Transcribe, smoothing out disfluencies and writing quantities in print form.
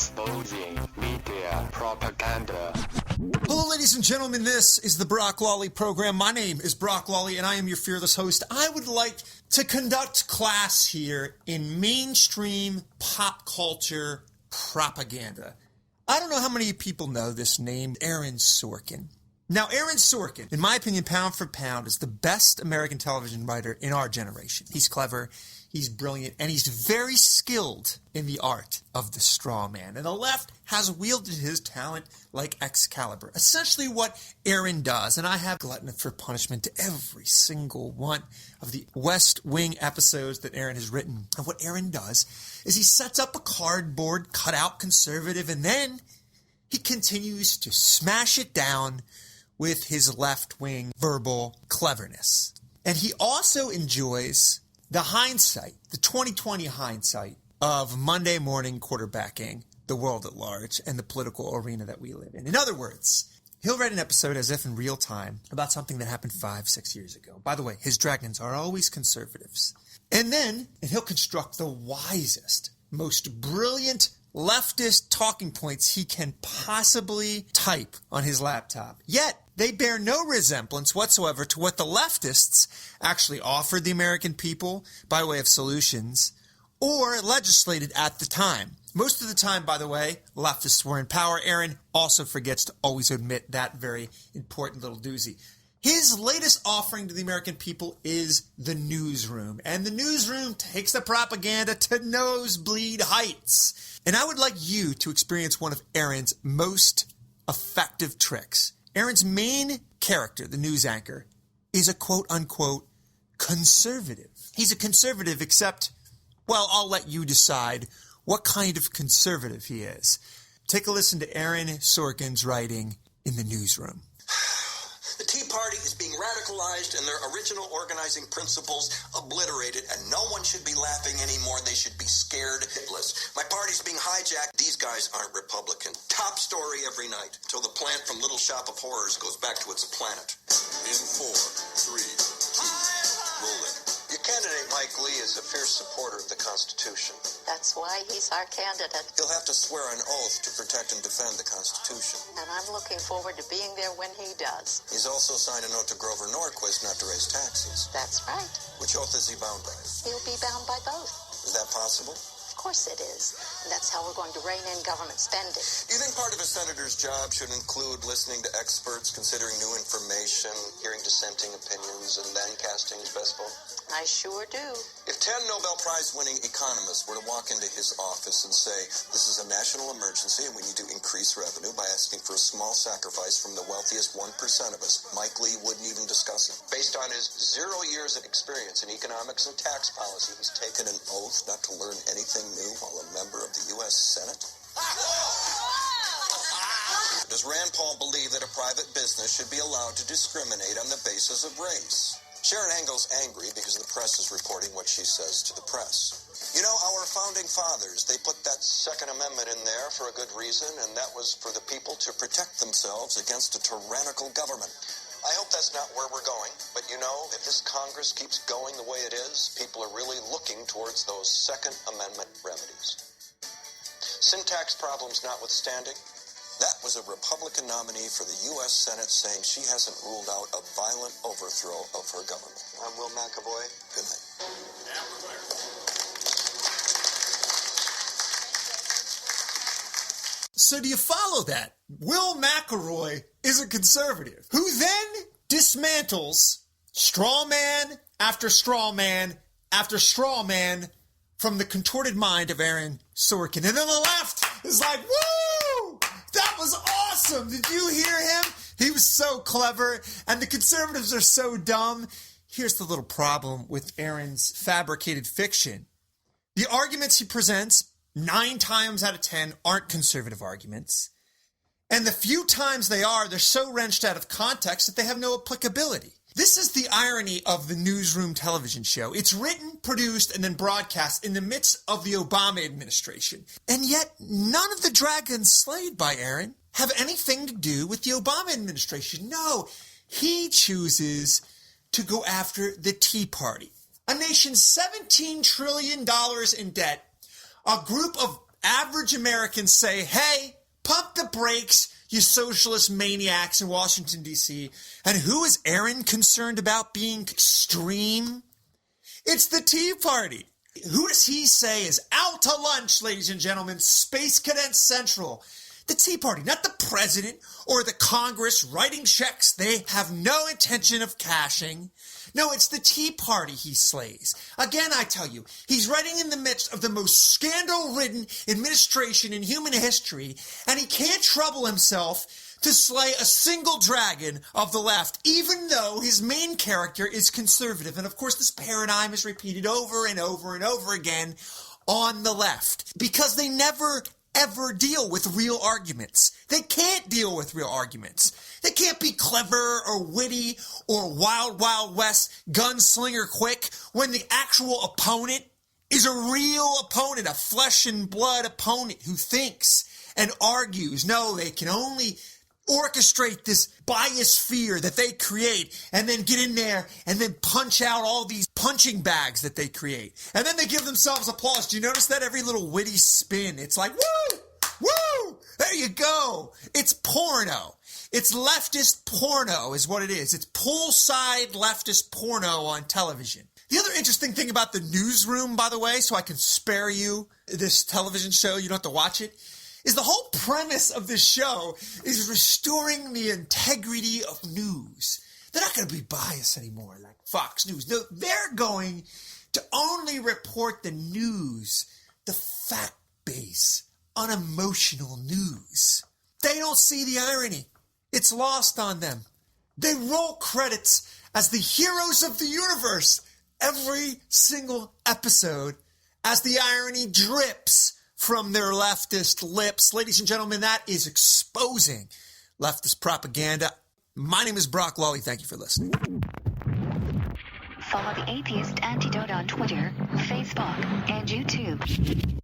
Exposing media propaganda. Hello, ladies and gentlemen. This is the Brock Lawley program. My name is Brock Lawley, and I am your fearless host. I would like to conduct class here in mainstream pop culture propaganda. I don't know how many people know this name, Aaron-Sorkin. Now, Aaron-Sorkin, in my opinion, pound for pound, is the best American television writer in our generation. He's clever, he's brilliant, and he's very skilled in the art of the straw man. And the left has wielded his talent like Excalibur. Essentially what Aaron does, and I have glutton for punishment to every single one of the West Wing episodes that Aaron has written. And what Aaron does is he sets up a cardboard cutout conservative, and then he continues to smash it down with his left-wing verbal cleverness. And he also enjoys the hindsight, the 2020 hindsight of Monday morning quarterbacking the world at large and the political arena that we live in. In other words, he'll write an episode as if in real time about something that happened 5-6 years ago. By the way, his dragons are always conservatives. And he'll construct the wisest, most brilliant leftist talking points he can possibly type on his laptop. Yet, they bear no resemblance whatsoever to what the leftists actually offered the American people by way of solutions or legislated at the time. Most of the time, by the way, leftists were in power. Aaron also forgets to always admit that very important little doozy. His latest offering to the American people is the newsroom. And the newsroom takes the propaganda to nosebleed heights. And I would like you to experience one of Aaron's most effective tricks. Aaron's main character, the news anchor, is a quote-unquote conservative. He's a conservative except, well, I'll let you decide what kind of conservative he is. Take a listen to Aaron-Sorkin's writing in the newsroom. The Tea Party is being radicalized and their original organizing principles obliterated, and no one should be laughing anymore. They should be scared hitless. My party's being hijacked. These guys aren't Republican. Top story every night until the plant from Little Shop of Horrors goes back to its planet. In 4, 3, 2, roll it. Your candidate, Mike Lee, is a fierce supporter of the Constitution. That's why he's our candidate. He'll have to swear an oath to protect and defend the Constitution. And I'm looking forward to being there when he does. He's also signed a note to Grover Norquist not to raise taxes. That's right. Which oath is he bound by? He'll be bound by both. Is that possible? Of course it is. And that's how we're going to rein in government spending. Do you think part of a senator's job should include listening to experts, considering new information, hearing dissenting opinions, and then casting his best vote? I sure do. If 10 Nobel Prize-winning economists were to walk into his office and say, this is a national emergency and we need to increase revenue by asking for a small sacrifice from the wealthiest 1% of us, Mike Lee wouldn't even discuss it. Based on his 0 years of experience in economics and tax policy, he's taken an oath not to learn anything new while a member of the U.S. Senate? Does Rand Paul believe that a private business should be allowed to discriminate on the basis of race? Sharon Engel's angry because the press is reporting what she says to the press. You know, our founding fathers, they put that Second Amendment in there for a good reason, and that was for the people to protect themselves against a tyrannical government. I hope that's not where we're going, but you know, if this Congress keeps going the way it is, people are really looking towards those Second Amendment remedies. Syntax problems notwithstanding, that was a Republican nominee for the U.S. Senate saying she hasn't ruled out a violent overthrow of her government. I'm Will McAvoy. Good night. So do you follow that? Will McElroy is a conservative who then dismantles straw man after straw man after straw man from the contorted mind of Aaron-Sorkin. And then the left is like, woo! That was awesome! Did you hear him? He was so clever, and the conservatives are so dumb. Here's the little problem with Aaron's fabricated fiction. The arguments he presents 9 times out of 10 aren't conservative arguments. And the few times they are, they're so wrenched out of context that they have no applicability. This is the irony of the newsroom television show. It's written, produced, and then broadcast in the midst of the Obama administration. And yet, none of the dragons slayed by Aaron have anything to do with the Obama administration. No, he chooses to go after the Tea Party, a nation $17 trillion in debt, a group of average Americans say, hey, pump the brakes, you socialist maniacs in Washington, D.C. And who is Aaron concerned about being extreme? It's the Tea Party. Who does he say is out to lunch, ladies and gentlemen? Space Cadet Central. The Tea Party, not the president or the Congress writing checks they have no intention of cashing. No, it's the Tea Party he slays. Again, I tell you, he's running in the midst of the most scandal-ridden administration in human history, and he can't trouble himself to slay a single dragon of the left, even though his main character is conservative. And of course, this paradigm is repeated over and over and over again on the left, because they never ever deal with real arguments. They can't deal with real arguments. They can't be clever or witty or wild, wild west gunslinger quick when the actual opponent is a real opponent, a flesh and blood opponent who thinks and argues. No, they can only orchestrate this biosphere that they create and then get in there and then punch out all these punching bags that they create. And then they give themselves applause. Do you notice that every little witty spin? It's like, woo, woo, there you go. It's porno. It's leftist porno is what it is. It's poolside leftist porno on television. The other interesting thing about the newsroom, by the way, so I can spare you this television show, you don't have to watch it, is the whole premise of this show is restoring the integrity of news. They're not going to be biased anymore like Fox News. No, they're going to only report the news, the fact-based, unemotional news. They don't see the irony. It's lost on them. They roll credits as the heroes of the universe every single episode as the irony drips from their leftist lips. Ladies and gentlemen, that is exposing leftist propaganda. My name is Brock Lawley. Thank you for listening. Follow The Atheist Antidote on Twitter, Facebook, and YouTube.